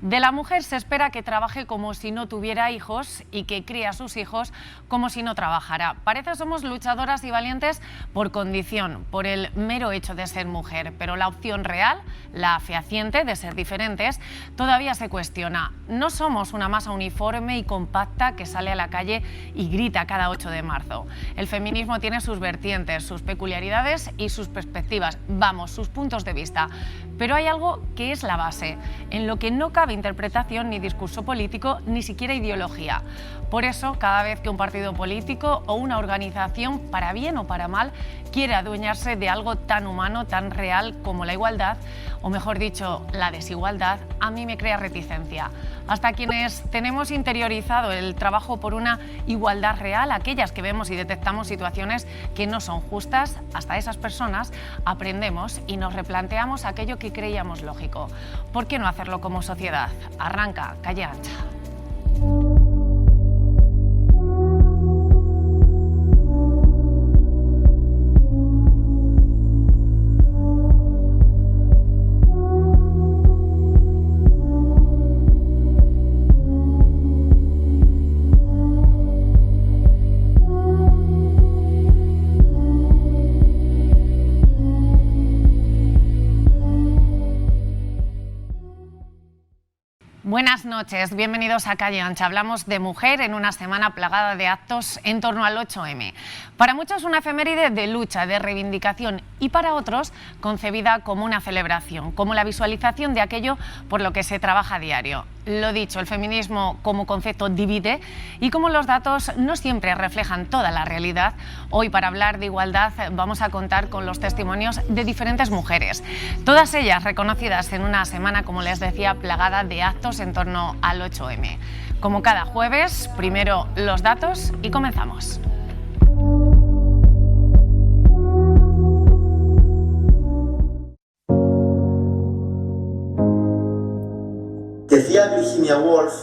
De la mujer se espera que trabaje como si no tuviera hijos y que críe a sus hijos como si no trabajara. Parece que somos luchadoras y valientes por condición, por el mero hecho de ser mujer, pero la opción real, la fehaciente de ser diferentes, todavía se cuestiona. No somos una masa uniforme y compacta que sale a la calle y grita cada 8 de marzo. El feminismo tiene sus vertientes, sus peculiaridades y sus perspectivas, sus puntos de vista. Pero hay algo que es la base, en lo que no cabe interpretación ni discurso político, ni siquiera ideología. Por eso, cada vez que un partido político o una organización, para bien o para mal, quiere adueñarse de algo tan humano, tan real como la igualdad, o mejor dicho, la desigualdad, a mí me crea reticencia. Hasta quienes tenemos interiorizado el trabajo por una igualdad real, aquellas que vemos y detectamos situaciones que no son justas, hasta esas personas aprendemos y nos replanteamos aquello que creíamos lógico. ¿Por qué no hacerlo como sociedad? Arranca Calle Ancha. Buenas noches, bienvenidos a Calle Ancha. Hablamos de mujer en una semana plagada de actos en torno al 8M. Para muchos una efeméride de lucha, de reivindicación y para otros concebida como una celebración, como la visualización de aquello por lo que se trabaja a diario. Lo dicho, el feminismo como concepto divide y como los datos no siempre reflejan toda la realidad, hoy para hablar de igualdad vamos a contar con los testimonios de diferentes mujeres, todas ellas reconocidas en una semana, como les decía, plagada de actos en torno al 8M. Como cada jueves, primero los datos y comenzamos. Decía Virginia Woolf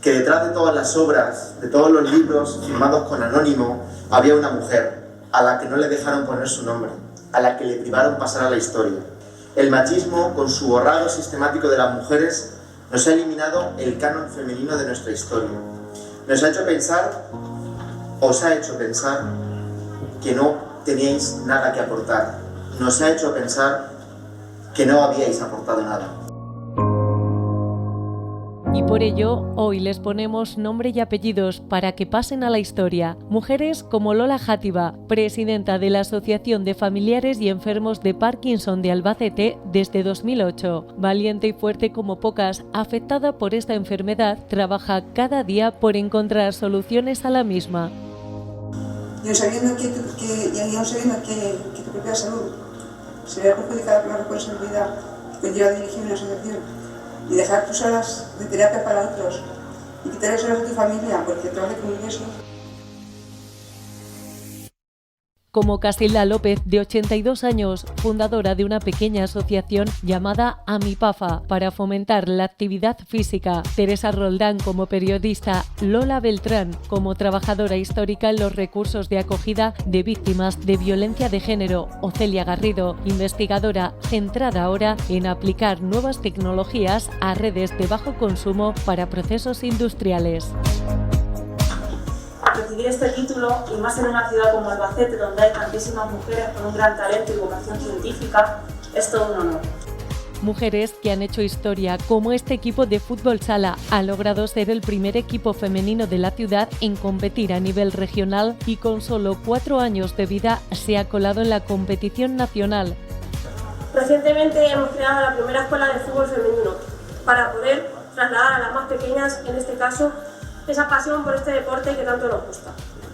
que detrás de todas las obras, de todos los libros firmados con anónimo, había una mujer a la que no le dejaron poner su nombre, a la que le privaron pasar a la historia. El machismo, con su borrado sistemático de las mujeres, nos ha eliminado el canon femenino de nuestra historia. Nos ha hecho pensar, os ha hecho pensar, que no teníais nada que aportar. Nos ha hecho pensar que no habíais aportado nada. Y por ello, hoy les ponemos nombre y apellidos para que pasen a la historia. Mujeres como Lola Játiva, presidenta de la Asociación de Familiares y Enfermos de Parkinson de Albacete desde 2008. Valiente y fuerte como pocas, afectada por esta enfermedad, trabaja cada día por encontrar soluciones a la misma. Y aún sabiendo que tu propia salud se ve perjudicada por la responsabilidad que conlleva dirigir una asociación, y dejar tus horas de terapia para otros y quitar las horas de tu familia porque trabajas con eso. Como Casilda López, de 82 años, fundadora de una pequeña asociación llamada AMIPAFA para fomentar la actividad física. Teresa Roldán como periodista, Lola Beltrán como trabajadora histórica en los recursos de acogida de víctimas de violencia de género, o Celia Garrido, investigadora centrada ahora en aplicar nuevas tecnologías a redes de bajo consumo para procesos industriales. Recibir este título, y más en una ciudad como Albacete, donde hay tantísimas mujeres con un gran talento y vocación científica, es todo un honor. Mujeres que han hecho historia, como este equipo de fútbol sala, ha logrado ser el primer equipo femenino de la ciudad en competir a nivel regional y con solo 4 años de vida se ha colado en la competición nacional. Recientemente hemos creado la primera escuela de fútbol femenino para poder trasladar a las más pequeñas, en este caso, esa pasión por este deporte que tanto nos gusta,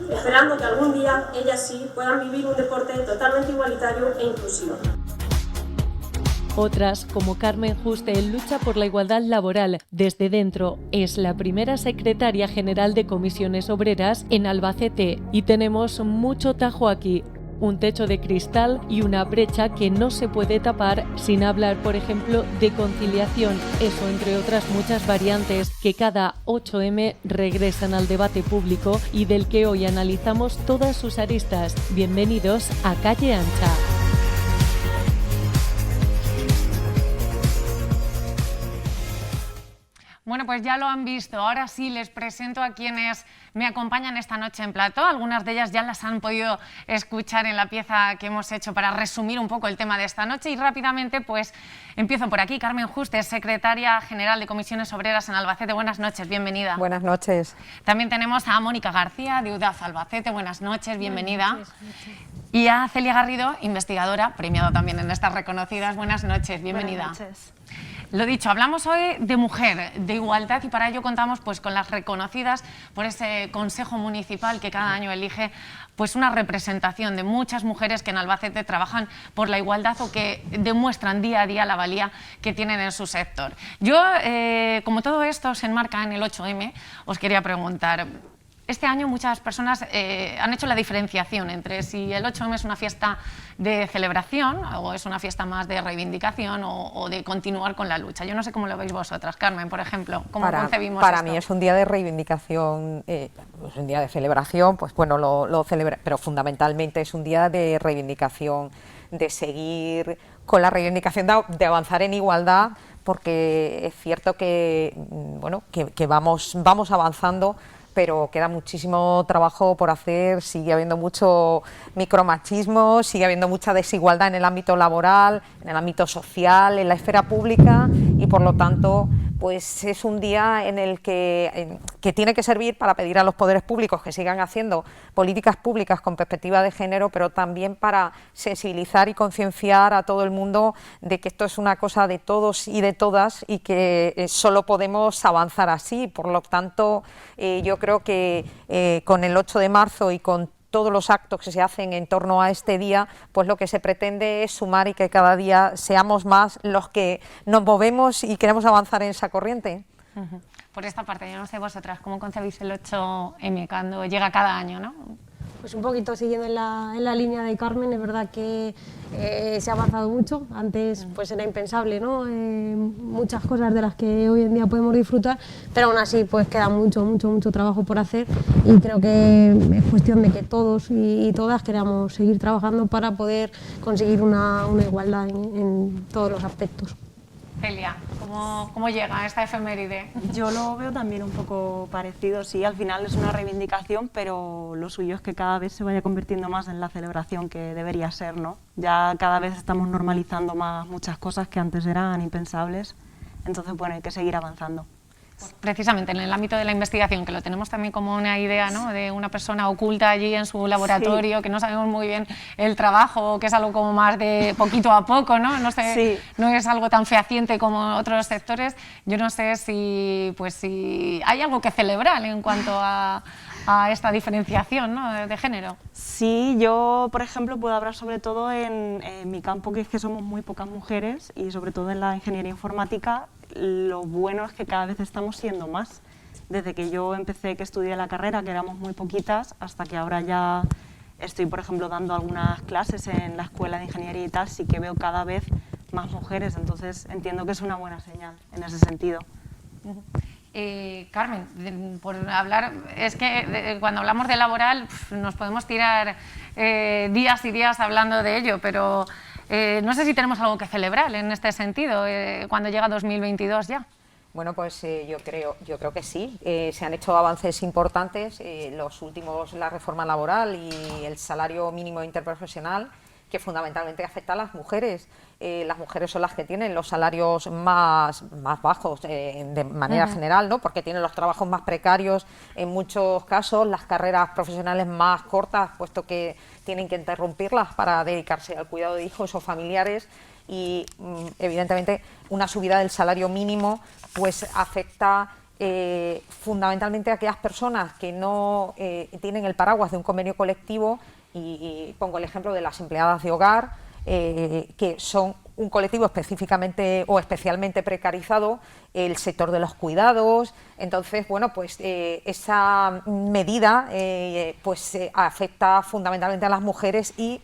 esperando que algún día ellas sí puedan vivir un deporte totalmente igualitario e inclusivo. Otras, como Carmen Juste, lucha por la igualdad laboral. Desde dentro, es la primera secretaria general de Comisiones Obreras en Albacete y tenemos mucho tajo aquí. Un techo de cristal y una brecha que no se puede tapar sin hablar, por ejemplo, de conciliación. Eso entre otras muchas variantes que cada 8M regresan al debate público y del que hoy analizamos todas sus aristas. Bienvenidos a Calle Ancha. Bueno, pues ya lo han visto. Ahora sí les presento a quienes me acompañan esta noche en plató. Algunas de ellas ya las han podido escuchar en la pieza que hemos hecho para resumir un poco el tema de esta noche. Y rápidamente, pues empiezo por aquí. Carmen Juste, secretaria general de Comisiones Obreras en Albacete. Buenas noches, bienvenida. Buenas noches. También tenemos a Mónica García, de UDAF Albacete. Buenas noches, bienvenida. Buenas noches. Y a Celia Garrido, investigadora, premiada también en estas reconocidas. Buenas noches, bienvenida. Buenas noches. Lo dicho, hablamos hoy de mujer, de igualdad, y para ello contamos pues con las reconocidas por ese Consejo Municipal que cada año elige pues una representación de muchas mujeres que en Albacete trabajan por la igualdad o que demuestran día a día la valía que tienen en su sector. Yo, como todo esto se enmarca en el 8M, os quería preguntar. Este año muchas personas han hecho la diferenciación entre si el 8M es una fiesta de celebración o es una fiesta más de reivindicación o de continuar con la lucha. Yo no sé cómo lo veis vosotras, Carmen, por ejemplo, ¿cómo concebimos Para esto? mí es un día de reivindicación, es un día de celebración, pues bueno, lo celebra, pero fundamentalmente es un día de reivindicación, de seguir con la reivindicación de avanzar en igualdad, porque es cierto que, bueno, que vamos avanzando, pero queda muchísimo trabajo por hacer, sigue habiendo mucho micromachismo, sigue habiendo mucha desigualdad en el ámbito laboral, en el ámbito social, en la esfera pública, y por lo tanto pues es un día en el que tiene que servir para pedir a los poderes públicos que sigan haciendo políticas públicas con perspectiva de género, pero también para sensibilizar y concienciar a todo el mundo de que esto es una cosa de todos y de todas y que solo podemos avanzar así. Por lo tanto, yo creo que con el 8 de marzo y con todos los actos que se hacen en torno a este día, pues lo que se pretende es sumar y que cada día seamos más los que nos movemos y queremos avanzar en esa corriente. Por esta parte, yo no sé vosotras, ¿cómo concebís el 8M cuando llega cada año, ¿no? Pues un poquito siguiendo en la línea de Carmen, es verdad que se ha avanzado mucho. Antes pues era impensable, ¿no? Muchas cosas de las que hoy en día podemos disfrutar, pero aún así pues queda mucho trabajo por hacer, y creo que es cuestión de que todos y todas queramos seguir trabajando para poder conseguir una igualdad en todos los aspectos. Celia, ¿cómo llega esta efeméride? Yo lo veo también un poco parecido, sí, al final es una reivindicación, pero lo suyo es que cada vez se vaya convirtiendo más en la celebración que debería ser, ¿no? Ya cada vez estamos normalizando más muchas cosas que antes eran impensables, entonces bueno, hay que seguir avanzando. Precisamente en el ámbito de la investigación, que lo tenemos también como una idea, ¿no?, de una persona oculta allí en su laboratorio, sí, que no sabemos muy bien el trabajo, que es algo como más de poquito a poco, ¿no? No sé, sí, no es algo tan fehaciente como otros sectores. Yo no sé si hay algo que celebrar en cuanto a esta diferenciación, ¿no?, de género. Sí, yo, por ejemplo, puedo hablar sobre todo en mi campo, que es que somos muy pocas mujeres, y sobre todo en la ingeniería informática. Lo bueno es que cada vez estamos siendo más. Desde que yo empecé, que estudié la carrera, que éramos muy poquitas, hasta que ahora ya estoy, por ejemplo, dando algunas clases en la escuela de ingeniería y tal, sí que veo cada vez más mujeres, entonces entiendo que es una buena señal en ese sentido. Carmen, por hablar, es que cuando hablamos de laboral nos podemos tirar días y días hablando de ello, pero no sé si tenemos algo que celebrar en este sentido cuando llega 2022 ya. Bueno, pues yo creo que sí. Se han hecho avances importantes, los últimos, la reforma laboral y el salario mínimo interprofesional, que fundamentalmente afecta a las mujeres. Las mujeres son las que tienen los salarios más bajos de manera general, ¿no?, porque tienen los trabajos más precarios, en muchos casos las carreras profesionales más cortas, puesto que tienen que interrumpirlas para dedicarse al cuidado de hijos o familiares, y evidentemente una subida del salario mínimo pues afecta fundamentalmente a aquellas personas que no tienen el paraguas de un convenio colectivo, y pongo el ejemplo de las empleadas de hogar, que son un colectivo específicamente o especialmente precarizado, el sector de los cuidados. Entonces, bueno, pues esa medida pues afecta fundamentalmente a las mujeres y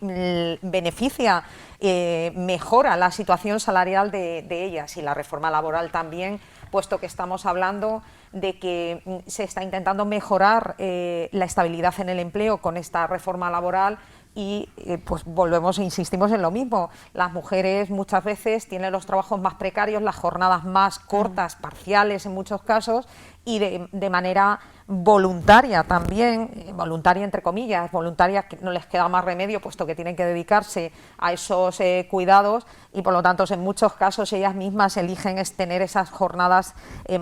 beneficia, mejora la situación salarial de ellas, y la reforma laboral también, puesto que estamos hablando de que se está intentando mejorar la estabilidad en el empleo con esta reforma laboral, y pues volvemos e insistimos en lo mismo. Las mujeres muchas veces tienen los trabajos más precarios, las jornadas más cortas, parciales en muchos casos, y de manera voluntaria también, voluntaria entre comillas, voluntaria, que no les queda más remedio puesto que tienen que dedicarse a esos cuidados, y por lo tanto en muchos casos ellas mismas eligen tener esas jornadas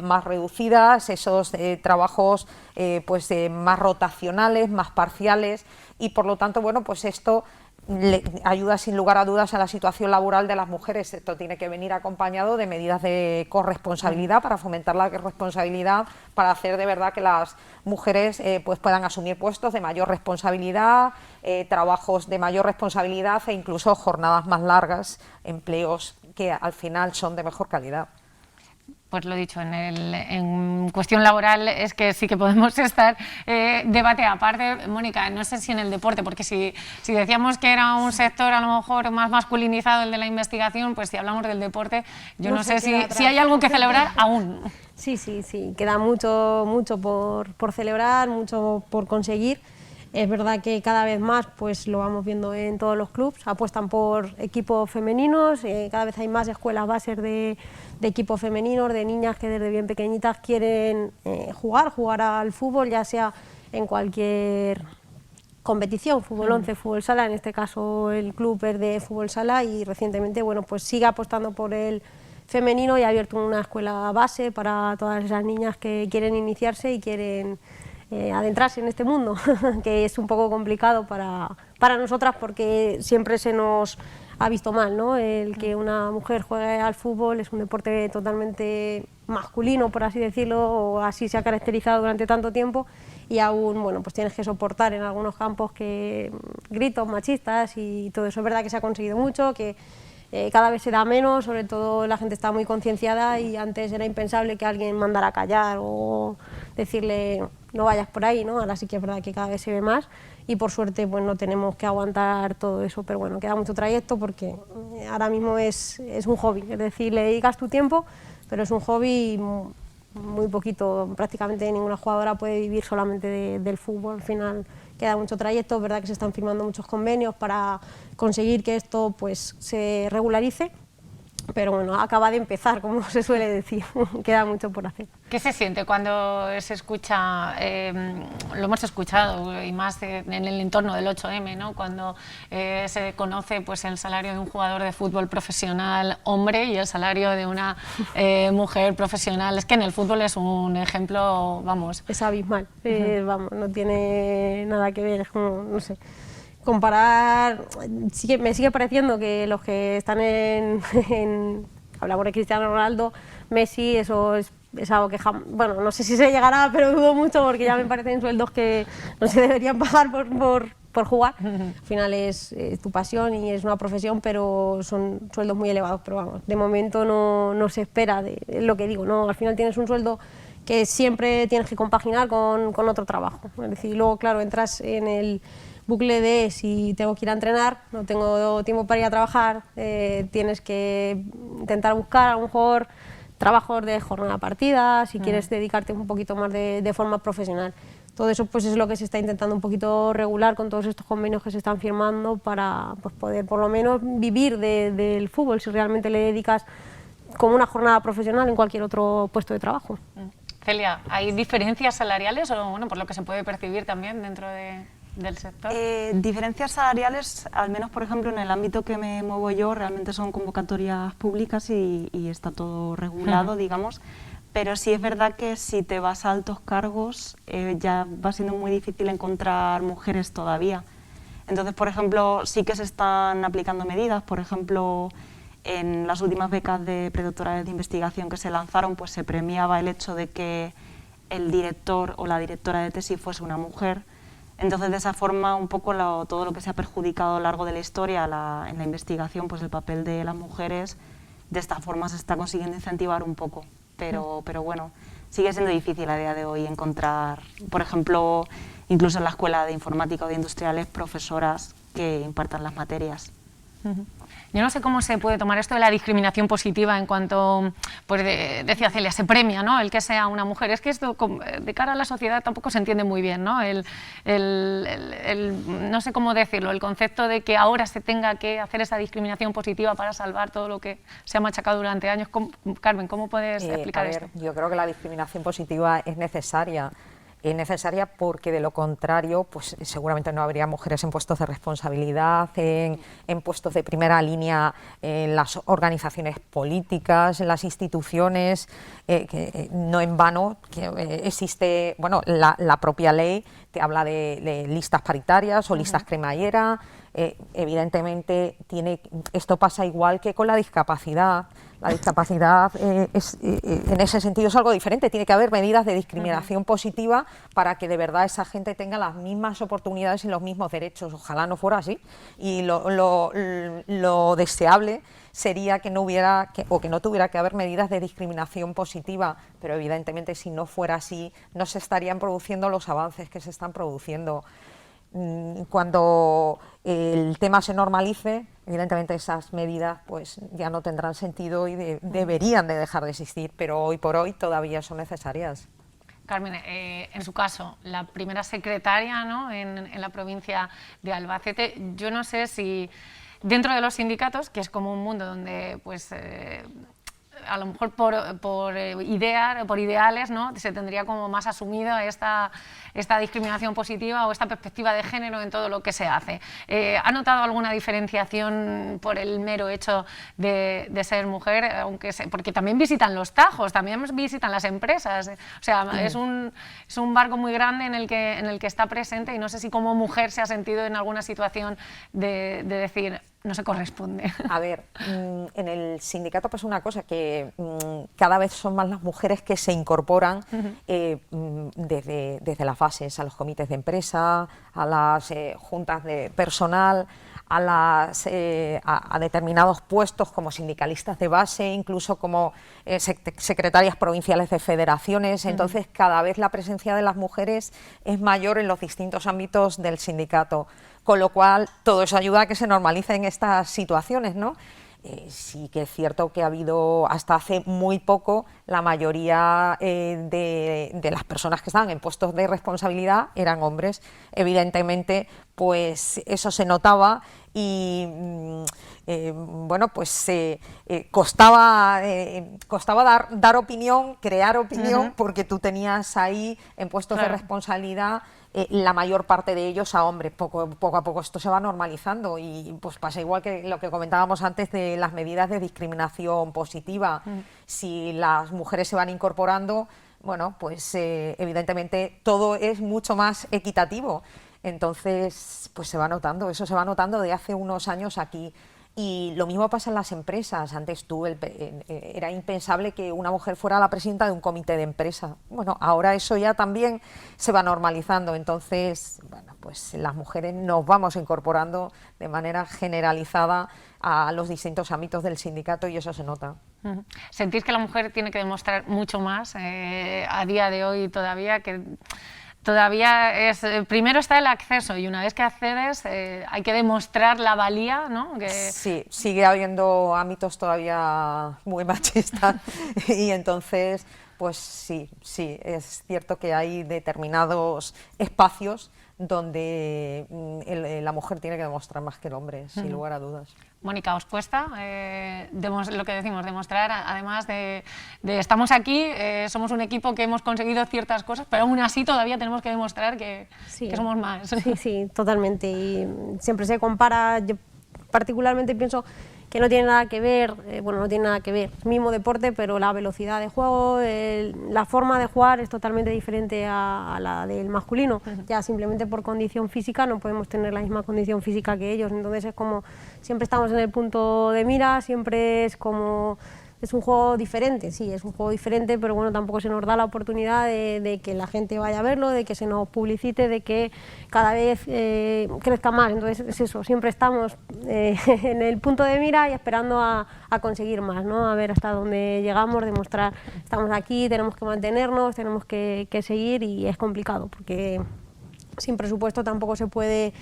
más reducidas, esos trabajos pues más rotacionales, más parciales, y por lo tanto bueno, pues esto le ayuda sin lugar a dudas a la situación laboral de las mujeres. Esto tiene que venir acompañado de medidas de corresponsabilidad para fomentar la corresponsabilidad, para hacer de verdad que las mujeres pues puedan asumir puestos de mayor responsabilidad, trabajos de mayor responsabilidad e incluso jornadas más largas, empleos que al final son de mejor calidad. Pues lo dicho, en cuestión laboral es que sí que podemos estar debate aparte. Mónica, no sé si en el deporte, porque si decíamos que era un sector a lo mejor más masculinizado el de la investigación, pues si hablamos del deporte, yo no sé si hay algo que celebrar aún. Sí, queda mucho por celebrar, mucho por conseguir. Es verdad que cada vez más pues lo vamos viendo en todos los clubes, apuestan por equipos femeninos, cada vez hay más escuelas bases de equipos femeninos, de niñas que desde bien pequeñitas quieren jugar al fútbol, ya sea en cualquier competición, fútbol 11, fútbol sala, en este caso el club es de fútbol sala, y recientemente bueno, pues sigue apostando por el femenino y ha abierto una escuela base para todas esas niñas que quieren iniciarse y quieren adentrarse en este mundo, que es un poco complicado para nosotras porque siempre se nos ha visto mal, ¿no? El que una mujer juegue al fútbol es un deporte totalmente masculino, por así decirlo, o así se ha caracterizado durante tanto tiempo, y aún bueno, pues tienes que soportar en algunos campos que gritos machistas y todo eso. Es verdad que se ha conseguido mucho, que cada vez se da menos, sobre todo la gente está muy concienciada, y antes era impensable que alguien mandara a callar o decirle no vayas por ahí, ¿no? Ahora sí que es verdad que cada vez se ve más, y por suerte pues no tenemos que aguantar todo eso, pero bueno, queda mucho trayecto porque ahora mismo es un hobby, es decir, le dedicas tu tiempo, pero es un hobby muy poquito, prácticamente ninguna jugadora puede vivir solamente del fútbol. Al final queda mucho trayecto, es verdad que se están firmando muchos convenios para conseguir que esto pues se regularice, pero bueno, acaba de empezar, como se suele decir, queda mucho por hacer. ¿Qué se siente cuando se escucha, lo hemos escuchado y más en el entorno del 8M, ¿no? Cuando se conoce pues el salario de un jugador de fútbol profesional hombre y el salario de una mujer profesional? Es que en el fútbol es un ejemplo, vamos... Es abismal, vamos, no tiene nada que ver, es como, no sé... Comparar, me sigue pareciendo que los que están hablamos de Cristiano Ronaldo, Messi, eso es algo que bueno, no sé si se llegará, pero dudo mucho porque ya me parecen sueldos que no se deberían pagar por jugar. Al final es tu pasión y es una profesión, pero son sueldos muy elevados, pero vamos, de momento no se espera, es lo que digo, ¿no? Al final tienes un sueldo que siempre tienes que compaginar con otro trabajo, es decir, luego claro, entras en el bucle de si tengo que ir a entrenar, no tengo tiempo para ir a trabajar, tienes que intentar buscar a lo mejor trabajos de jornada partida, si quieres dedicarte un poquito más de forma profesional. Todo eso pues es lo que se está intentando un poquito regular con todos estos convenios que se están firmando para pues, poder por lo menos vivir del fútbol si realmente le dedicas como una jornada profesional en cualquier otro puesto de trabajo. Celia, ¿hay diferencias salariales o bueno, por lo que se puede percibir también dentro del sector? Diferencias salariales, al menos por ejemplo en el ámbito que me muevo yo, realmente son convocatorias públicas y está todo regulado, digamos, pero sí es verdad que si te vas a altos cargos ya va siendo muy difícil encontrar mujeres todavía. Entonces, por ejemplo, sí que se están aplicando medidas, por ejemplo, en las últimas becas de predoctorales de investigación que se lanzaron, pues se premiaba el hecho de que el director o la directora de tesis fuese una mujer. Entonces, de esa forma, un poco todo lo que se ha perjudicado a lo largo de la historia en la investigación, pues el papel de las mujeres, de esta forma se está consiguiendo incentivar un poco. Pero bueno, sigue siendo difícil a día de hoy encontrar, por ejemplo, incluso en la escuela de informática o de industriales, profesoras que impartan las materias. Yo no sé cómo se puede tomar esto de la discriminación positiva en cuanto, pues decía Celia, se premia, ¿no?, el que sea una mujer. Es que esto de cara a la sociedad tampoco se entiende muy bien, ¿no? No sé cómo decirlo, el concepto de que ahora se tenga que hacer esa discriminación positiva para salvar todo lo que se ha machacado durante años. Carmen, ¿cómo puedes explicar esto? Yo creo que la discriminación positiva es necesaria. Es necesaria porque de lo contrario pues seguramente no habría mujeres en puestos de responsabilidad, en puestos de primera línea en las organizaciones políticas, en las instituciones, que no en vano que existe, bueno, la propia ley te habla de listas paritarias o listas cremallera. Evidentemente esto pasa igual que con la discapacidad. La discapacidad en ese sentido es algo diferente. Tiene que haber medidas de discriminación positiva para que de verdad esa gente tenga las mismas oportunidades y los mismos derechos. Ojalá no fuera así. Y lo deseable sería que no hubiera o que no tuviera que haber medidas de discriminación positiva, pero evidentemente si no fuera así no se estarían produciendo los avances que se están produciendo. Cuando el tema se normalice, evidentemente esas medidas pues ya no tendrán sentido y deberían de dejar de existir, pero hoy por hoy todavía son necesarias. Carmen, en su caso, la primera secretaria, ¿no?, en la provincia de Albacete, yo no sé si dentro de los sindicatos, que es como un mundo donde pues a lo mejor por ideales, ¿no?, se tendría como más asumido esta discriminación positiva o esta perspectiva de género en todo lo que se hace. ¿Ha notado alguna diferenciación por el mero hecho de ser mujer? Porque también visitan los tajos, también visitan las empresas. O sea, es un barco muy grande en el que está presente, y no sé si como mujer se ha sentido en alguna situación de decir no se corresponde. A ver, en el sindicato pasa una cosa, que cada vez son más las mujeres que se incorporan desde las bases, a los comités de empresa, a las juntas de personal, a determinados puestos como sindicalistas de base, incluso como secretarias provinciales de federaciones. Entonces cada vez la presencia de las mujeres es mayor en los distintos ámbitos del sindicato, con lo cual todo eso ayuda a que se normalicen estas situaciones, ¿no? Sí que es cierto que ha habido hasta hace muy poco la mayoría de las personas que estaban en puestos de responsabilidad eran hombres. Evidentemente pues eso se notaba y bueno, pues costaba dar opinión, crear opinión, porque tú tenías ahí en puestos de responsabilidad la mayor parte de ellos a hombres. Poco a poco esto se va normalizando y pues pasa igual que lo que comentábamos antes de las medidas de discriminación positiva. Si las mujeres se van incorporando, bueno, pues evidentemente todo es mucho más equitativo. Entonces, pues se va notando, eso se va notando de hace unos años aquí. Y lo mismo pasa en las empresas. Antes era impensable que una mujer fuera la presidenta de un comité de empresa. Bueno, ahora eso ya también se va normalizando. Entonces, bueno, pues las mujeres nos vamos incorporando de manera generalizada a los distintos ámbitos del sindicato y eso se nota. ¿Sentís que la mujer tiene que demostrar mucho más a día de hoy todavía? Que todavía primero está el acceso y una vez que accedes hay que demostrar la valía, ¿no? Sí, sigue habiendo ámbitos todavía muy machistas y entonces pues sí, es cierto que hay determinados espacios donde la mujer tiene que demostrar más que el hombre, sin lugar a dudas. Mónica, ¿os cuesta lo que decimos, demostrar, además de estamos aquí, somos un equipo que hemos conseguido ciertas cosas, pero aún así todavía tenemos que demostrar que somos más? Sí, totalmente. Y siempre se compara, yo particularmente pienso que no tiene nada que ver, no tiene nada que ver, es mismo deporte, pero la velocidad de juego, la forma de jugar es totalmente diferente a la del masculino. Ya simplemente por condición física no podemos tener la misma condición física que ellos, entonces es como, siempre estamos en el punto de mira, siempre es como... Es un juego diferente, sí, es un juego diferente, pero bueno, tampoco se nos da la oportunidad de que la gente vaya a verlo, de que se nos publicite, de que cada vez crezca más. Entonces es eso, siempre estamos en el punto de mira y esperando a conseguir más, ¿no? A ver hasta dónde llegamos, demostrar, estamos aquí, tenemos que mantenernos, tenemos que seguir y es complicado porque sin presupuesto tampoco se puede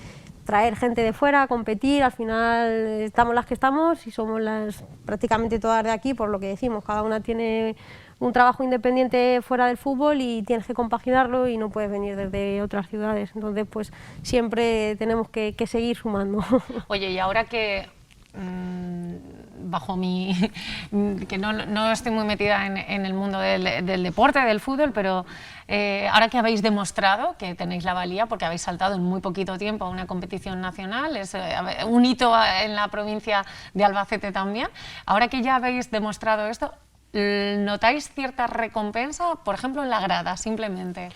traer gente de fuera, competir, al final estamos las que estamos y somos las prácticamente todas de aquí, por lo que decimos, cada una tiene un trabajo independiente fuera del fútbol y tienes que compaginarlo y no puedes venir desde otras ciudades, entonces pues siempre tenemos que seguir sumando. Oye, y ahora que bajo mi... que no estoy muy metida en el mundo del deporte, del fútbol, pero ahora que habéis demostrado que tenéis la valía, porque habéis saltado en muy poquito tiempo a una competición nacional, es un hito en la provincia de Albacete también, ahora que ya habéis demostrado esto, ¿notáis cierta recompensa, por ejemplo, en la grada, simplemente?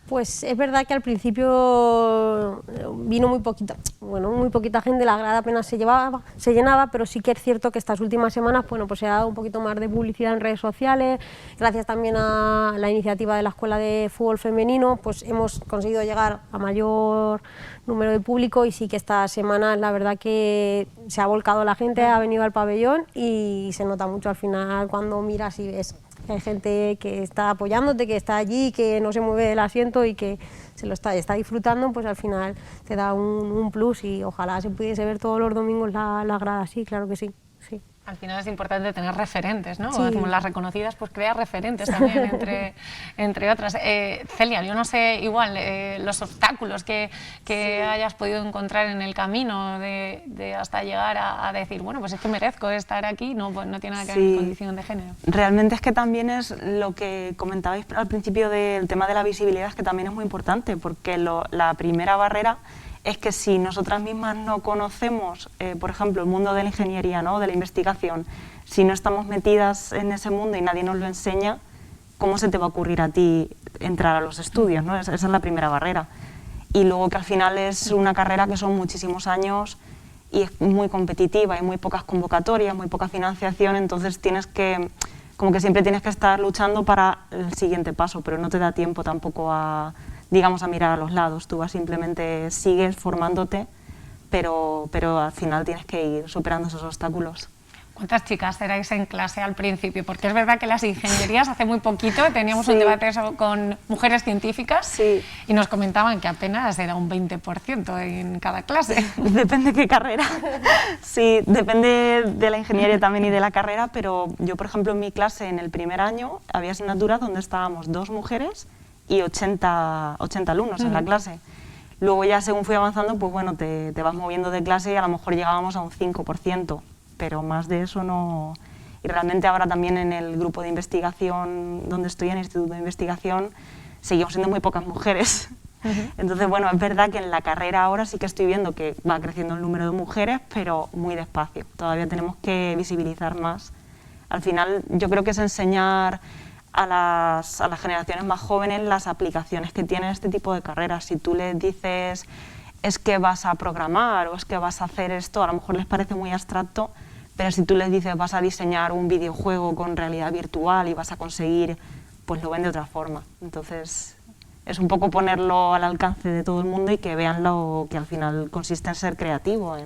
Pues es verdad que al principio vino muy poquita gente, la grada apenas se llenaba, pero sí que es cierto que estas últimas semanas pues se ha dado un poquito más de publicidad en redes sociales, gracias también a la iniciativa de la Escuela de Fútbol Femenino, pues hemos conseguido llegar a mayor número de público y sí que esta semana la verdad que se ha volcado la gente, ha venido al pabellón y se nota mucho al final cuando miras y ves. Hay gente que está apoyándote, que está allí, que no se mueve del asiento y que se lo está disfrutando, pues al final te da un plus y ojalá se pudiese ver todos los domingos la grada así, claro que sí. Sí. Al final es importante tener referentes, ¿no? Sí. Como las reconocidas, pues crea referentes también entre otras. Celia, yo no sé, igual, los obstáculos que hayas podido encontrar en el camino de hasta llegar a decir, bueno, pues es que merezco estar aquí, no tiene nada que ver con condición de género. Realmente es que también es lo que comentabais al principio del tema de la visibilidad, es que también es muy importante, porque la primera barrera es que si nosotras mismas no conocemos, por ejemplo, el mundo de la ingeniería, ¿no?, de la investigación, si no estamos metidas en ese mundo y nadie nos lo enseña, ¿cómo se te va a ocurrir a ti entrar a los estudios, ¿no? Esa es la primera barrera. Y luego que al final es una carrera que son muchísimos años y es muy competitiva, hay muy pocas convocatorias, muy poca financiación, entonces como que siempre tienes que estar luchando para el siguiente paso, pero no te da tiempo tampoco a mirar a los lados, tú simplemente sigues formándote, pero al final tienes que ir superando esos obstáculos. ¿Cuántas chicas erais en clase al principio? Porque es verdad que las ingenierías hace muy poquito teníamos un debate con mujeres científicas y nos comentaban que apenas era un 20% en cada clase. Depende de qué carrera. Sí, depende de la ingeniería también y de la carrera, pero yo, por ejemplo, en mi clase en el primer año había asignaturas donde estábamos 2 mujeres y 80 alumnos en la clase. Luego ya según fui avanzando, pues bueno, te vas moviendo de clase y a lo mejor llegábamos a un 5%, pero más de eso no. Y realmente ahora también en el grupo de investigación donde estoy, en el Instituto de Investigación, seguimos siendo muy pocas mujeres. Entonces, bueno, es verdad que en la carrera ahora sí que estoy viendo que va creciendo el número de mujeres, pero muy despacio. Todavía tenemos que visibilizar más. Al final, yo creo que es enseñar a las generaciones más jóvenes las aplicaciones que tienen este tipo de carreras. Si tú les dices es que vas a programar o es que vas a hacer esto, a lo mejor les parece muy abstracto, pero si tú les dices vas a diseñar un videojuego con realidad virtual y vas a conseguir, pues lo ven de otra forma. Entonces es un poco ponerlo al alcance de todo el mundo y que vean lo que al final consiste en ser creativo,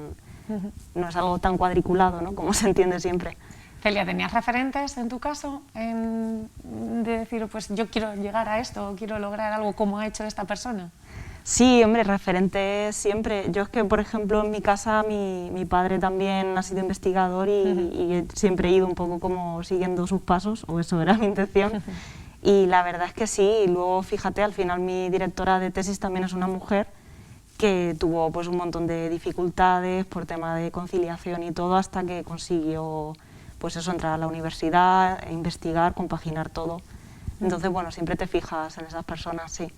no es algo tan cuadriculado, ¿no?, como se entiende siempre. Celia, ¿tenías referentes en tu caso de decir, pues yo quiero llegar a esto, quiero lograr algo como ha hecho esta persona? Sí, hombre, referentes siempre. Yo es que, por ejemplo, en mi casa mi padre también ha sido investigador y siempre he ido un poco como siguiendo sus pasos, o eso era mi intención. Y la verdad es que sí, y luego fíjate, al final mi directora de tesis también es una mujer que tuvo pues un montón de dificultades por tema de conciliación y todo, hasta que consiguió pues eso, entrar a la universidad, investigar, compaginar todo. Entonces, bueno, siempre te fijas en esas personas, sí.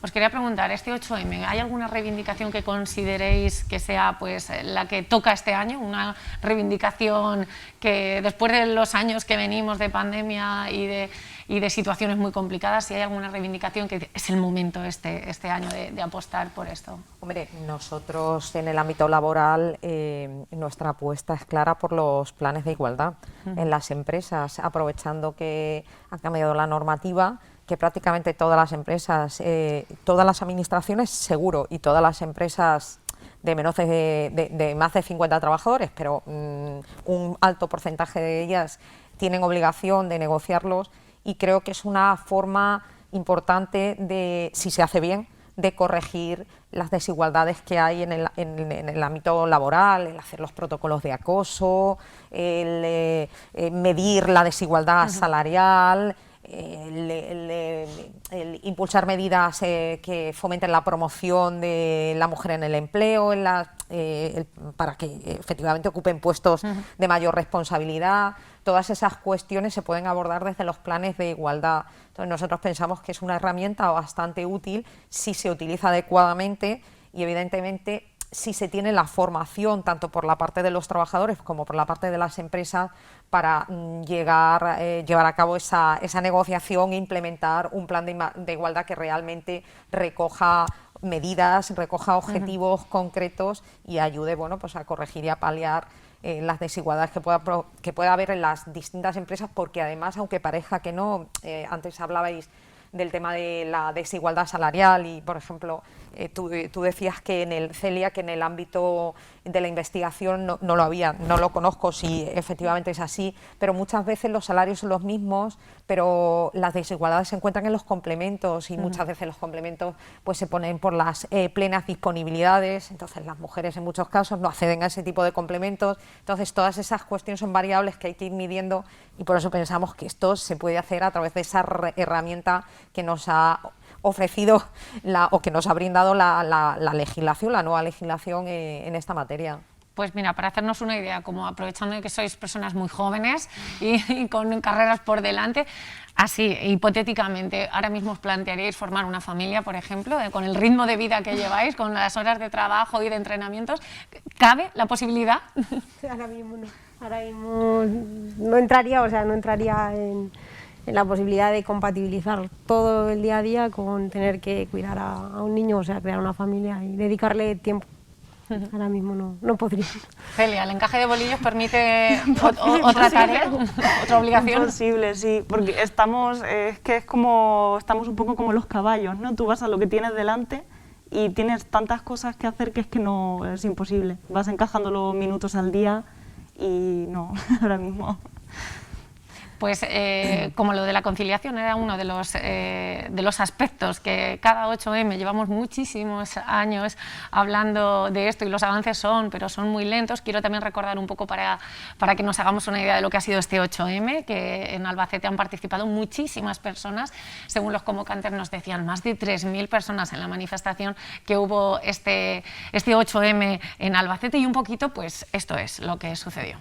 Os quería preguntar, este 8M, ¿hay alguna reivindicación que consideréis que sea pues la que toca este año? Una reivindicación que después de los años que venimos de pandemia y de situaciones muy complicadas, si hay alguna reivindicación que es el momento este año de apostar por esto. Hombre, nosotros en el ámbito laboral nuestra apuesta es clara por los planes de igualdad en las empresas, aprovechando que ha cambiado la normativa, que prácticamente todas las empresas, todas las administraciones seguro, y todas las empresas de más de 50 trabajadores, pero un alto porcentaje de ellas tienen obligación de negociarlos, y creo que es una forma importante de, si se hace bien, de corregir las desigualdades que hay en el ámbito laboral, el hacer los protocolos de acoso, el medir la desigualdad salarial, el impulsar medidas que fomenten la promoción de la mujer en el empleo, para que efectivamente ocupen puestos de mayor responsabilidad. Todas esas cuestiones se pueden abordar desde los planes de igualdad. Entonces nosotros pensamos que es una herramienta bastante útil si se utiliza adecuadamente y evidentemente si se tiene la formación tanto por la parte de los trabajadores como por la parte de las empresas para llevar a cabo esa negociación e implementar un plan de igualdad que realmente recoja medidas, recoja objetivos concretos y ayude, bueno, pues a corregir y a paliar las desigualdades que pueda haber en las distintas empresas, porque además, aunque parezca que no, antes hablabais del tema de la desigualdad salarial y, por ejemplo, tú decías que en el Celia, que en el ámbito de la investigación no lo había, no lo conozco si efectivamente es así, pero muchas veces los salarios son los mismos, pero las desigualdades se encuentran en los complementos y muchas veces los complementos pues se ponen por las plenas disponibilidades, entonces las mujeres en muchos casos no acceden a ese tipo de complementos, entonces todas esas cuestiones son variables que hay que ir midiendo y por eso pensamos que esto se puede hacer a través de esa herramienta que nos ha ofrecido o que nos ha brindado la legislación, la nueva legislación en esta materia. Pues mira, para hacernos una idea, como aprovechando que sois personas muy jóvenes y con carreras por delante, así, hipotéticamente, ahora mismo os plantearíais formar una familia, por ejemplo, con el ritmo de vida que lleváis, con las horas de trabajo y de entrenamientos, ¿cabe la posibilidad? Ahora mismo no. Ahora mismo no entraría, en la posibilidad de compatibilizar todo el día a día con tener que cuidar a un niño, o sea, crear una familia y dedicarle tiempo. Ahora mismo no podría. Celia, ¿el encaje de bolillos permite otra tarea, otra obligación? Imposible, sí, porque estamos un poco como los caballos, ¿no? Tú vas a lo que tienes delante y tienes tantas cosas que hacer que es que no, es imposible. Vas encajando los minutos al día y no, ahora mismo. Pues como lo de la conciliación era uno de los aspectos que cada 8M llevamos muchísimos años hablando de esto y los avances son muy lentos. Quiero también recordar un poco para que nos hagamos una idea de lo que ha sido este 8M, que en Albacete han participado muchísimas personas, según los convocantes nos decían, más de 3.000 personas en la manifestación que hubo este 8M en Albacete y un poquito pues esto es lo que sucedió.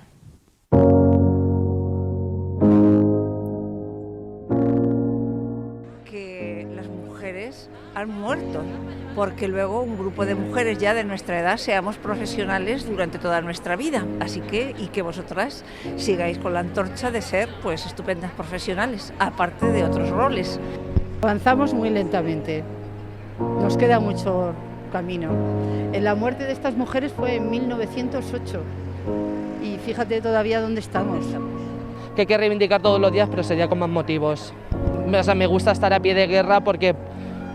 Han muerto, porque luego un grupo de mujeres ya de nuestra edad seamos profesionales durante toda nuestra vida, así que, y que vosotras sigáis con la antorcha de ser pues estupendas profesionales, aparte de otros roles. Avanzamos muy lentamente, nos queda mucho camino. La muerte de estas mujeres fue en 1908 y fíjate todavía dónde estamos. Que hay que reivindicar todos los días, pero sería con más motivos. O sea, me gusta estar a pie de guerra porque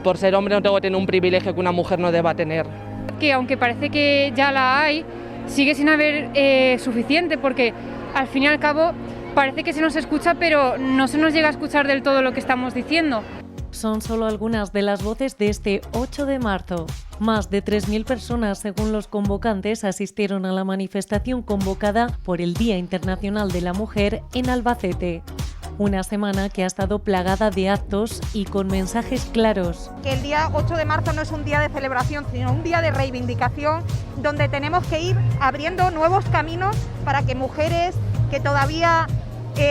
por ser hombre no tengo que tener un privilegio que una mujer no deba tener. Que aunque parece que ya la hay, sigue sin haber suficiente, porque al fin y al cabo parece que se nos escucha, pero no se nos llega a escuchar del todo lo que estamos diciendo. Son solo algunas de las voces de este 8 de marzo. Más de 3.000 personas, según los convocantes, asistieron a la manifestación convocada por el Día Internacional de la Mujer en Albacete. Una semana que ha estado plagada de actos y con mensajes claros. Que el día 8 de marzo no es un día de celebración, sino un día de reivindicación, donde tenemos que ir abriendo nuevos caminos para que mujeres que todavía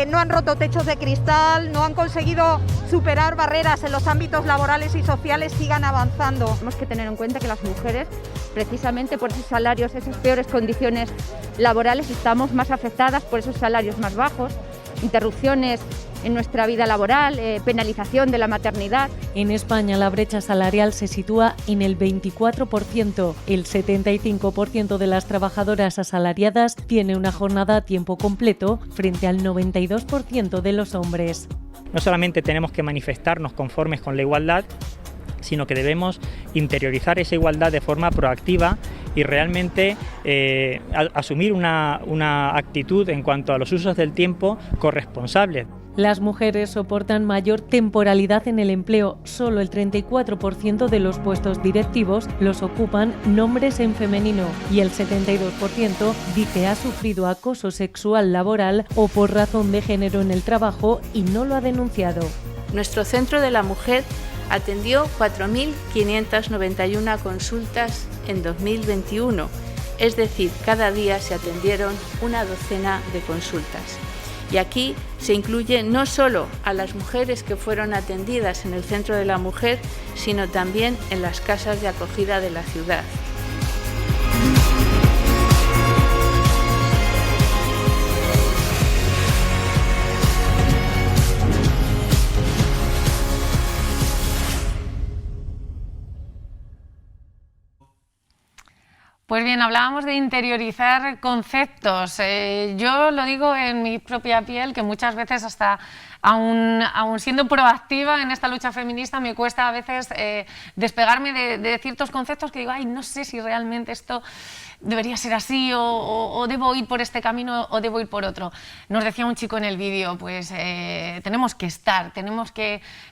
no han roto techos de cristal, no han conseguido superar barreras en los ámbitos laborales y sociales, sigan avanzando. Tenemos que tener en cuenta que las mujeres, precisamente por esos salarios, esas peores condiciones laborales, estamos más afectadas por esos salarios más bajos, interrupciones en nuestra vida laboral, penalización de la maternidad. En España la brecha salarial se sitúa en el 24%. El 75% de las trabajadoras asalariadas tiene una jornada a tiempo completo frente al 92% de los hombres. No solamente tenemos que manifestarnos conformes con la igualdad, sino que debemos interiorizar esa igualdad de forma proactiva y realmente asumir una actitud en cuanto a los usos del tiempo corresponsables. Las mujeres soportan mayor temporalidad en el empleo. Solo el 34% de los puestos directivos los ocupan nombres en femenino y el 72% dice ha sufrido acoso sexual laboral o por razón de género en el trabajo y no lo ha denunciado. Nuestro Centro de la Mujer atendió 4.591 consultas en 2021, es decir, cada día se atendieron una docena de consultas. Y aquí se incluye no solo a las mujeres que fueron atendidas en el Centro de la Mujer, sino también en las casas de acogida de la ciudad. Pues bien, hablábamos de interiorizar conceptos. Yo lo digo en mi propia piel, que muchas veces hasta aún siendo proactiva en esta lucha feminista me cuesta a veces despegarme de ciertos conceptos que digo, ay, no sé si realmente esto debería ser así o debo ir por este camino o debo ir por otro. Nos decía un chico en el vídeo, pues tenemos que estar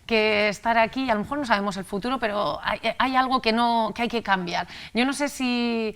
estar aquí y a lo mejor no sabemos el futuro, pero hay algo que hay que cambiar. Yo no sé si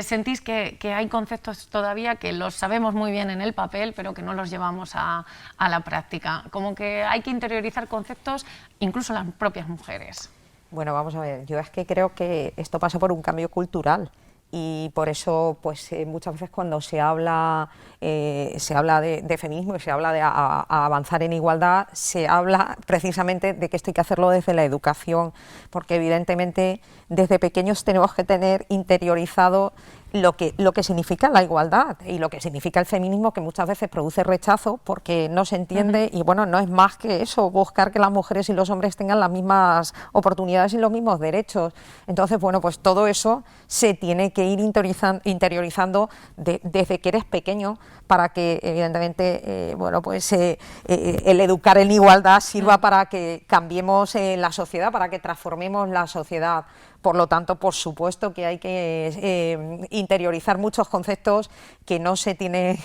sentís que hay conceptos todavía que los sabemos muy bien en el papel, pero que no los llevamos a la práctica. Como que hay que interiorizar conceptos, incluso las propias mujeres. Bueno, vamos a ver, yo es que creo que esto pasa por un cambio cultural. Y por eso, pues muchas veces cuando se habla de feminismo y se habla de avanzar en igualdad, se habla precisamente de que esto hay que hacerlo desde la educación, porque evidentemente desde pequeños tenemos que tener interiorizado lo que significa la igualdad y lo que significa el feminismo, que muchas veces produce rechazo porque no se entiende. Y bueno, no es más que eso, buscar que las mujeres y los hombres tengan las mismas oportunidades y los mismos derechos. Entonces, bueno, pues todo eso se tiene que ir interiorizando desde que eres pequeño, para que evidentemente bueno, pues el educar en igualdad sirva para que cambiemos la sociedad, para que transformemos la sociedad. Por lo tanto, por supuesto que hay que interiorizar muchos conceptos que no se tiene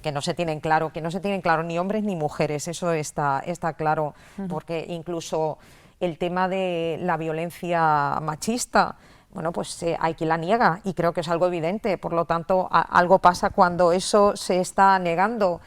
que no se tienen claro ni hombres ni mujeres, eso está claro, porque incluso el tema de la violencia machista, bueno, pues hay quien la niega y creo que es algo evidente. Por lo tanto, algo pasa cuando eso se está negando.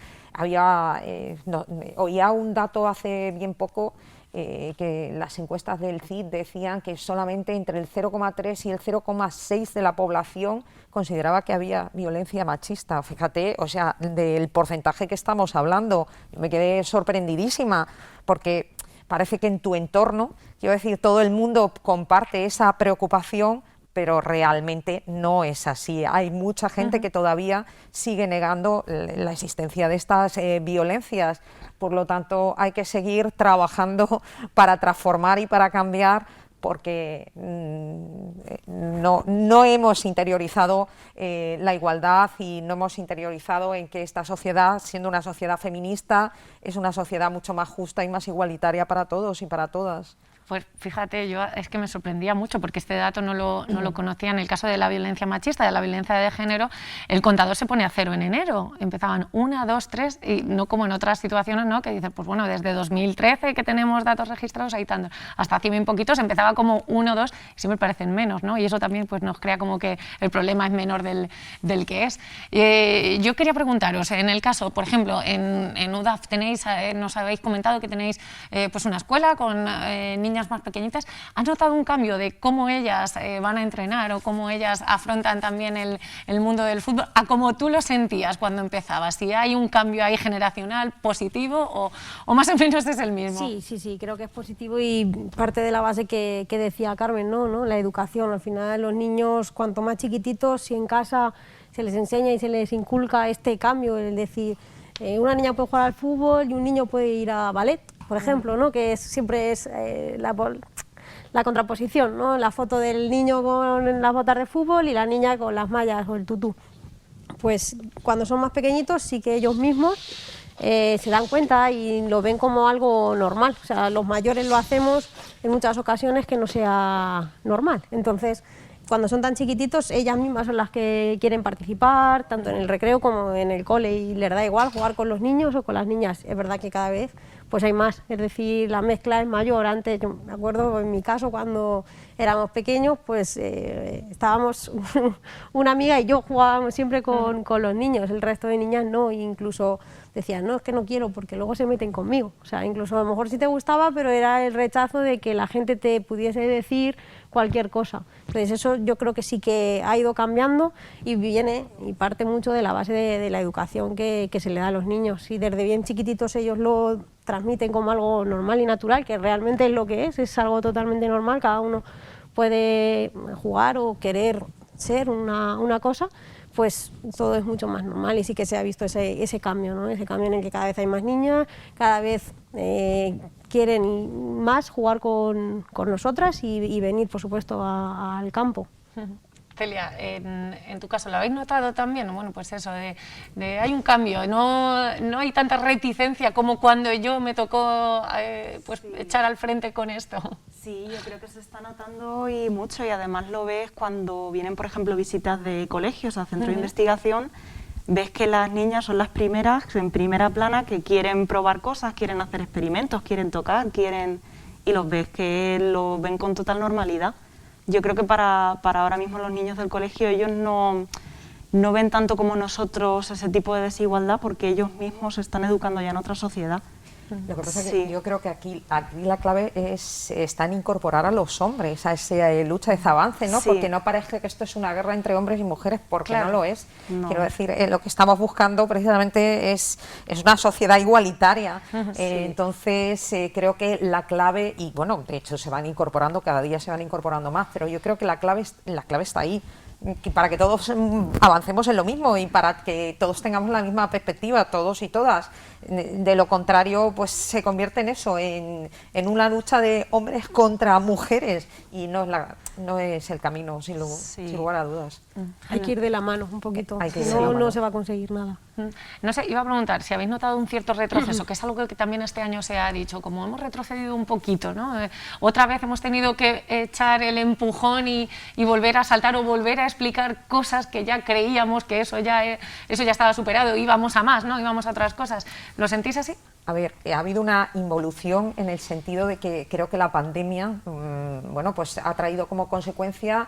Oía un dato hace bien poco, que las encuestas del CID decían que solamente entre el 0,3 y el 0,6 de la población consideraba que había violencia machista. Fíjate, o sea, del porcentaje que estamos hablando, yo me quedé sorprendidísima, porque parece que en tu entorno, quiero decir, todo el mundo comparte esa preocupación, pero realmente no es así. Hay mucha gente que todavía sigue negando la existencia de estas violencias. Por lo tanto, hay que seguir trabajando para transformar y para cambiar, porque no hemos interiorizado la igualdad y no hemos interiorizado en que esta sociedad, siendo una sociedad feminista, es una sociedad mucho más justa y más igualitaria para todos y para todas. Pues fíjate, yo es que me sorprendía mucho porque este dato no lo conocía. En el caso de la violencia machista, de la violencia de género, el contador se pone a 0 en enero. Empezaban 1, 2, 3 y no como en otras situaciones, ¿no? Que dicen, pues bueno, desde 2013 que tenemos datos registrados, ahí tanto, hasta hace bien poquitos empezaba como 1, 2 y siempre parecen menos, ¿no? Y eso también pues nos crea como que el problema es menor del que es. Yo quería preguntaros, en el caso, por ejemplo, en UDAF nos habéis comentado que tenéis pues una escuela con niñas más pequeñitas. ¿Has notado un cambio de cómo ellas van a entrenar o cómo ellas afrontan también el mundo del fútbol a como tú lo sentías cuando empezabas? ¿Si hay un cambio ahí generacional positivo o más o menos es el mismo? Sí, creo que es positivo y parte de la base que decía Carmen, ¿no? La educación. Al final los niños, cuanto más chiquititos, si en casa se les enseña y se les inculca este cambio, es decir, una niña puede jugar al fútbol y un niño puede ir a ballet, por ejemplo, ¿no? Que siempre es la contraposición, ¿no? La foto del niño con las botas de fútbol y la niña con las mallas o el tutú. Pues cuando son más pequeñitos sí que ellos mismos se dan cuenta y lo ven como algo normal. O sea, los mayores lo hacemos en muchas ocasiones que no sea normal. Entonces, cuando son tan chiquititos, ellas mismas son las que quieren participar, tanto en el recreo como en el cole, y les da igual jugar con los niños o con las niñas. Es verdad que cada vez pues hay más, es decir, la mezcla es mayor. Antes, yo me acuerdo en mi caso, cuando éramos pequeños, pues estábamos una amiga y yo jugábamos siempre con los niños, el resto de niñas no, e incluso decían, no, es que no quiero porque luego se meten conmigo. O sea, incluso a lo mejor sí te gustaba, pero era el rechazo de que la gente te pudiese decir cualquier cosa. Entonces eso yo creo que sí que ha ido cambiando y viene y parte mucho de la base de la educación que se le da a los niños. Y desde bien chiquititos ellos lo transmiten como algo normal y natural, que realmente es lo que es algo totalmente normal, cada uno puede jugar o querer ser una cosa, pues todo es mucho más normal, y sí que se ha visto ese cambio, ¿no? Ese cambio en el que cada vez hay más niñas, cada vez quieren más jugar con nosotras y venir, por supuesto, al campo. Celia, en tu caso, ¿lo habéis notado también? Bueno, pues eso, hay un cambio, no hay tanta reticencia como cuando yo me tocó pues echar al frente con esto. Sí, yo creo que se está notando y mucho, y además lo ves cuando vienen, por ejemplo, visitas de colegios a centros de investigación, ves que las niñas son las primeras, en primera plana, que quieren probar cosas, quieren hacer experimentos, quieren tocar, y los ves que lo ven con total normalidad. Yo creo que para ahora mismo los niños del colegio, ellos no ven tanto como nosotros ese tipo de desigualdad, porque ellos mismos se están educando ya en otra sociedad. Lo que pasa es que yo creo que aquí la clave está en incorporar a los hombres a esa lucha, a ese avance, ¿no? Porque no parezca que esto es una guerra entre hombres y mujeres, porque no lo es. No. Quiero decir, lo que estamos buscando precisamente es una sociedad igualitaria. Entonces, creo que la clave, y bueno, de hecho se van incorporando, cada día se van incorporando más, pero yo creo que la clave está ahí. Para que todos avancemos en lo mismo y para que todos tengamos la misma perspectiva, todos y todas. De lo contrario, pues se convierte en eso, en una lucha de hombres contra mujeres, y no es el camino, sin lugar a dudas. Hay que ir de la mano un poquito, no se va a conseguir nada. No sé, iba a preguntar si habéis notado un cierto retroceso, que es algo que también este año se ha dicho, como hemos retrocedido un poquito, ¿no? Otra vez hemos tenido que echar el empujón y volver a saltar o volver a explicar cosas que ya creíamos que eso ya estaba superado, íbamos a más, ¿no? Íbamos a otras cosas. ¿Lo sentís así? A ver, ha habido una involución en el sentido de que creo que la pandemia, bueno, pues ha traído como consecuencia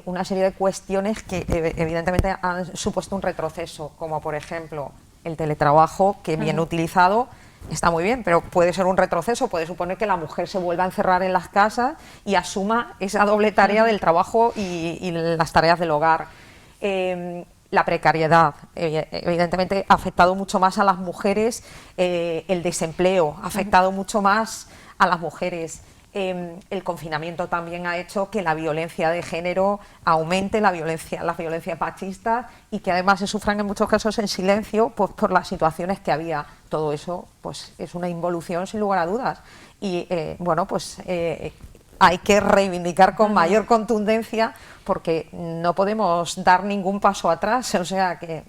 una serie de cuestiones que evidentemente han supuesto un retroceso, como por ejemplo el teletrabajo, que bien utilizado está muy bien, pero puede ser un retroceso, puede suponer que la mujer se vuelva a encerrar en las casas y asuma esa doble tarea del trabajo y las tareas del hogar. La precariedad, evidentemente, ha afectado mucho más a las mujeres, el desempleo ha afectado mucho más a las mujeres. El confinamiento también ha hecho que la violencia de género aumente, las violencias machistas, y que además se sufran en muchos casos en silencio, pues por las situaciones que había. Todo eso pues es una involución sin lugar a dudas, y bueno, pues hay que reivindicar con mayor contundencia, porque no podemos dar ningún paso atrás, o sea que...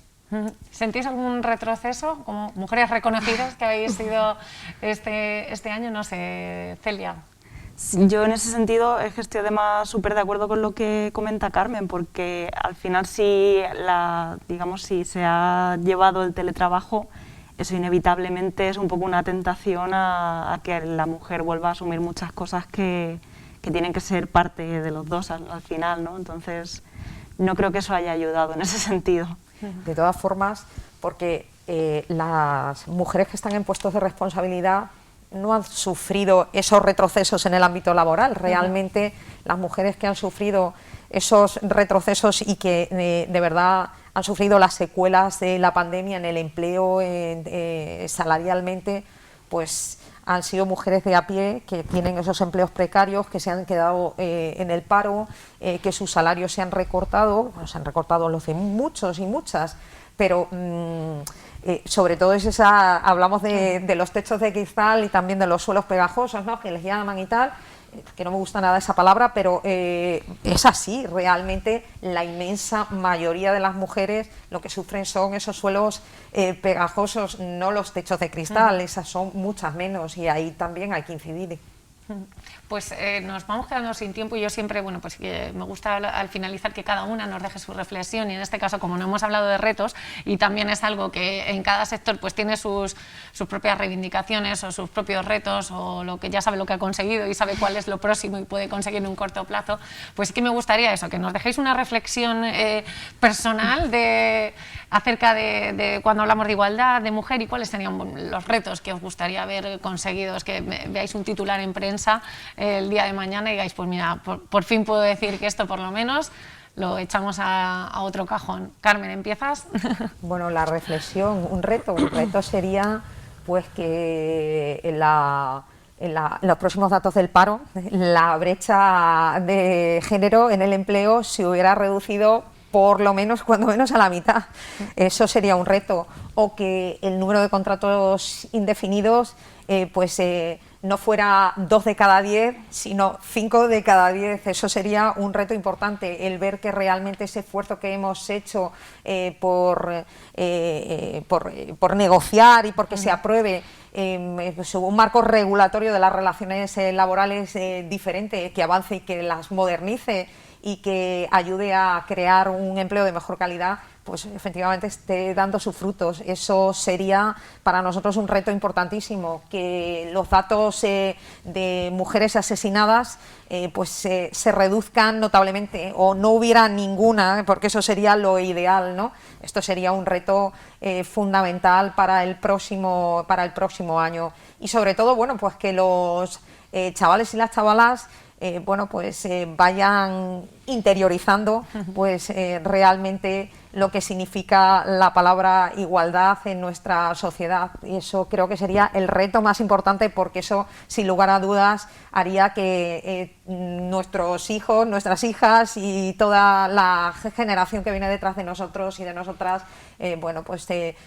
¿Sentís algún retroceso como mujeres reconocidas que habéis sido este año? No sé, Celia. Yo en ese sentido es que estoy además súper de acuerdo con lo que comenta Carmen, porque al final si se ha llevado el teletrabajo, eso inevitablemente es un poco una tentación a que la mujer vuelva a asumir muchas cosas que tienen que ser parte de los dos al final, ¿no? Entonces no creo que eso haya ayudado en ese sentido. De todas formas, porque las mujeres que están en puestos de responsabilidad no han sufrido esos retrocesos en el ámbito laboral. Realmente las mujeres que han sufrido esos retrocesos y que de verdad han sufrido las secuelas de la pandemia en el empleo, salarialmente, pues han sido mujeres de a pie que tienen esos empleos precarios, que se han quedado en el paro, que sus salarios se han recortado los de muchos y muchas, pero sobre todo hablamos de los techos de cristal y también de los suelos pegajosos, ¿no?, que les llaman y tal, que no me gusta nada esa palabra, pero es así. Realmente la inmensa mayoría de las mujeres lo que sufren son esos suelos pegajosos, no los techos de cristal. Esas son muchas menos, y ahí también hay que incidir. Pues nos vamos quedando sin tiempo y yo siempre, bueno, pues me gusta al finalizar que cada una nos deje su reflexión, y en este caso, como no hemos hablado de retos, y también es algo que en cada sector pues tiene sus propias reivindicaciones o sus propios retos, o lo que ya sabe lo que ha conseguido y sabe cuál es lo próximo y puede conseguir en un corto plazo, pues sí que me gustaría eso, que nos dejéis una reflexión personal acerca de cuando hablamos de igualdad de mujer y cuáles serían los retos que os gustaría ver conseguidos, que veáis un titular en prensa el día de mañana y digáis, pues mira, por fin puedo decir que esto por lo menos lo echamos a otro cajón. Carmen, ¿empiezas? Bueno, la reflexión, un reto sería pues que en los próximos datos del paro, la brecha de género en el empleo se hubiera reducido por lo menos, cuando menos, a la mitad. Eso sería un reto. O que el número de contratos indefinidos no fuera 2 de cada 10, sino 5 de cada 10. Eso sería un reto importante, el ver que realmente ese esfuerzo que hemos hecho por negociar y porque se apruebe un marco regulatorio de las relaciones laborales diferente, que avance y que las modernice y que ayude a crear un empleo de mejor calidad, pues efectivamente esté dando sus frutos. Eso sería para nosotros un reto importantísimo, que los datos de mujeres asesinadas se reduzcan notablemente, o no hubiera ninguna, porque eso sería lo ideal, ¿no? Esto sería un reto fundamental para el próximo año. Y sobre todo, bueno, pues que los chavales y las chavalas vayan interiorizando realmente lo que significa la palabra igualdad en nuestra sociedad, y eso creo que sería el reto más importante, porque eso, sin lugar a dudas, haría que nuestros hijos, nuestras hijas y toda la generación que viene detrás de nosotros y de nosotras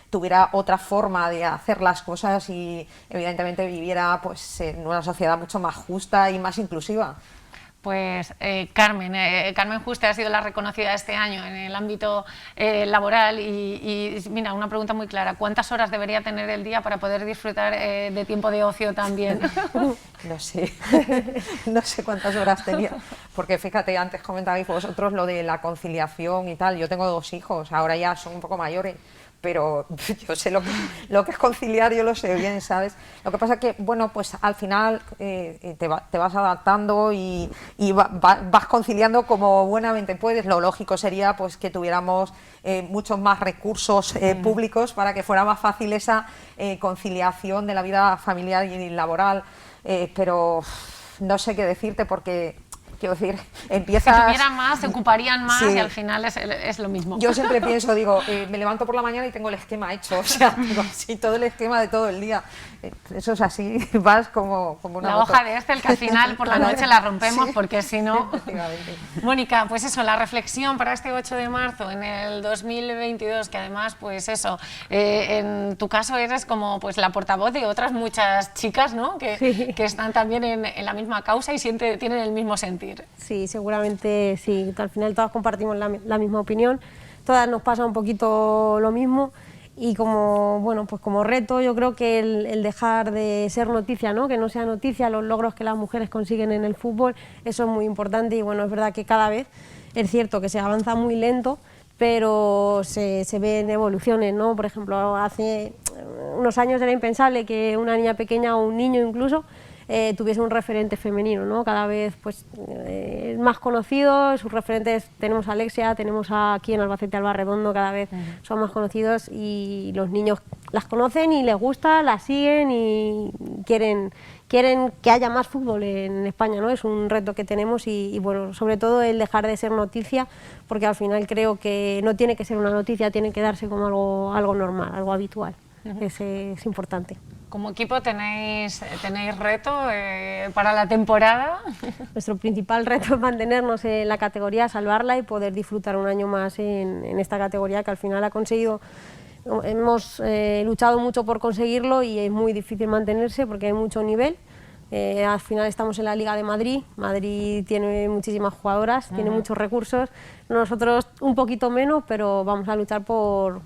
tuviera otra forma de hacer las cosas y evidentemente viviera en una sociedad mucho más justa y más inclusiva. Pues Carmen Juste ha sido la reconocida este año en el ámbito laboral y mira, una pregunta muy clara: ¿cuántas horas debería tener el día para poder disfrutar de tiempo de ocio también? No sé cuántas horas tenía, porque fíjate, antes comentabais vosotros lo de la conciliación y tal. Yo tengo 2 hijos, ahora ya son un poco mayores, pero yo sé lo que es conciliar, yo lo sé bien, ¿sabes? Lo que pasa es que, bueno, pues al final te vas adaptando y vas conciliando como buenamente puedes. Lo lógico sería pues que tuviéramos muchos más recursos públicos para que fuera más fácil esa conciliación de la vida familiar y laboral, pero no sé qué decirte, porque quiero decir, empiezas... Si tuvieran más, se ocuparían más, sí. Y al final es lo mismo. Yo siempre pienso, me levanto por la mañana y tengo el esquema hecho, o sea, tengo así todo el esquema de todo el día. Eso es así, vas como una la moto. Hoja de Excel, que al final por la noche la rompemos, sí. Porque si no... Mónica, pues eso, la reflexión para este 8 de marzo en el 2022, que además, pues eso, en tu caso eres como pues la portavoz de otras muchas chicas, ¿no? Que están también en la misma causa y tienen el mismo sentir. Sí, seguramente sí, al final todas compartimos la misma opinión, todas nos pasa un poquito lo mismo. Y como reto, yo creo que el dejar de ser noticia, ¿no? Que no sea noticia los logros que las mujeres consiguen en el fútbol, eso es muy importante. Y bueno, es verdad que cada vez es cierto que se avanza muy lento, pero se ven evoluciones, ¿no? Por ejemplo, hace unos años era impensable que una niña pequeña o un niño incluso tuviese un referente femenino, ¿no? Cada vez pues más conocidos, sus referentes, tenemos a Alexia, tenemos aquí en Albacete Alba Redondo, cada vez son más conocidos y los niños las conocen y les gusta, las siguen y quieren que haya más fútbol en España, ¿no? Es un reto que tenemos y bueno, sobre todo el dejar de ser noticia, porque al final creo que no tiene que ser una noticia, tiene que darse como algo normal, algo habitual. Es importante. Como equipo tenéis reto para la temporada. Nuestro principal reto es mantenernos en la categoría, salvarla y poder disfrutar un año más en esta categoría, que al final ha conseguido. Hemos luchado mucho por conseguirlo y es muy difícil mantenerse porque hay mucho nivel. Al final estamos en la Liga de Madrid. Madrid tiene muchísimas jugadoras, tiene muchos recursos. Nosotros un poquito menos, pero vamos a luchar por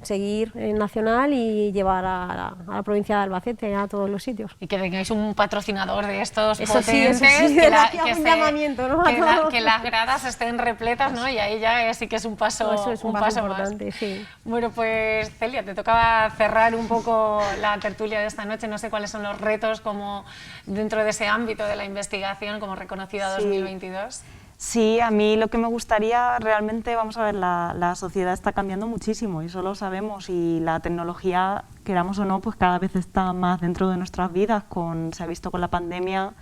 seguir en nacional y llevar a la provincia de Albacete a todos los sitios. Y que tengáis un patrocinador de estos Eso potentes, sí, que un llamamiento, ¿no? que las gradas estén repletas, ¿no? Y ahí ya sí que es un paso, eso es un paso importante, más. Sí. Bueno, pues Celia, te tocaba cerrar un poco la tertulia de esta noche. No sé cuáles son los retos como dentro de ese ámbito de la investigación como reconocida 2022. Sí, a mí lo que me gustaría realmente, vamos a ver, la sociedad está cambiando muchísimo y eso lo sabemos, y la tecnología, queramos o no, pues cada vez está más dentro de nuestras vidas. Se ha visto con la pandemia,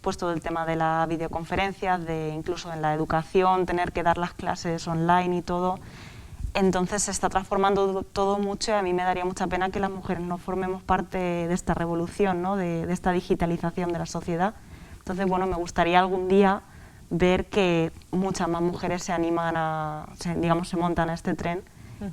pues todo el tema de las videoconferencias, de incluso en la educación, tener que dar las clases online y todo. Entonces se está transformando todo mucho y a mí me daría mucha pena que las mujeres no formemos parte de esta revolución, ¿no? de esta digitalización de la sociedad. Entonces, bueno, me gustaría algún día ver que muchas más mujeres se animan se montan a este tren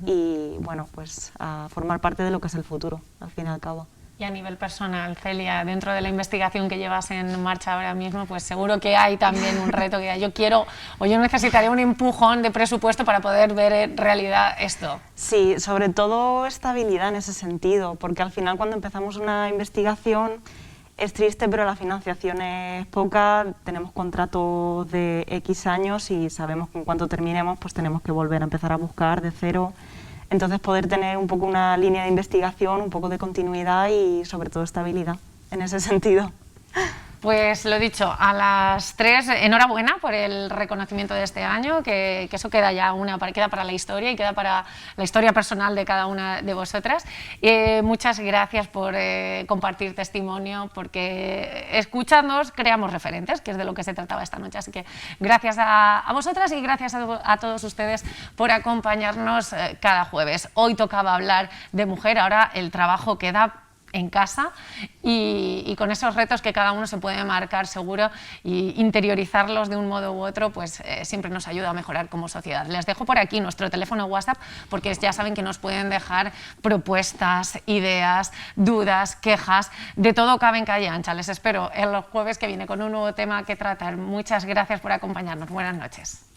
y, bueno, pues a formar parte de lo que es el futuro, al fin y al cabo. Y a nivel personal, Celia, dentro de la investigación que llevas en marcha ahora mismo, pues seguro que hay también un reto que yo necesitaría un empujón de presupuesto para poder ver en realidad esto. Sí, sobre todo estabilidad en ese sentido, porque al final cuando empezamos una investigación es triste, pero la financiación es poca, tenemos contratos de X años y sabemos que en cuanto terminemos pues tenemos que volver a empezar a buscar de cero. Entonces poder tener un poco una línea de investigación, un poco de continuidad y sobre todo estabilidad en ese sentido. Pues lo dicho, a las 3, enhorabuena por el reconocimiento de este año, que eso queda ya queda para la historia y queda para la historia personal de cada una de vosotras. Muchas gracias por compartir testimonio, porque escuchándonos creamos referentes, que es de lo que se trataba esta noche. Así que gracias a vosotras y gracias a todos ustedes por acompañarnos cada jueves. Hoy tocaba hablar de mujer, ahora el trabajo queda en casa y con esos retos que cada uno se puede marcar seguro y interiorizarlos de un modo u otro, pues siempre nos ayuda a mejorar como sociedad. Les dejo por aquí nuestro teléfono WhatsApp, porque ya saben que nos pueden dejar propuestas, ideas, dudas, quejas, de todo cabe en calle ancha. Les espero el jueves que viene con un nuevo tema que tratar. Muchas gracias por acompañarnos. Buenas noches.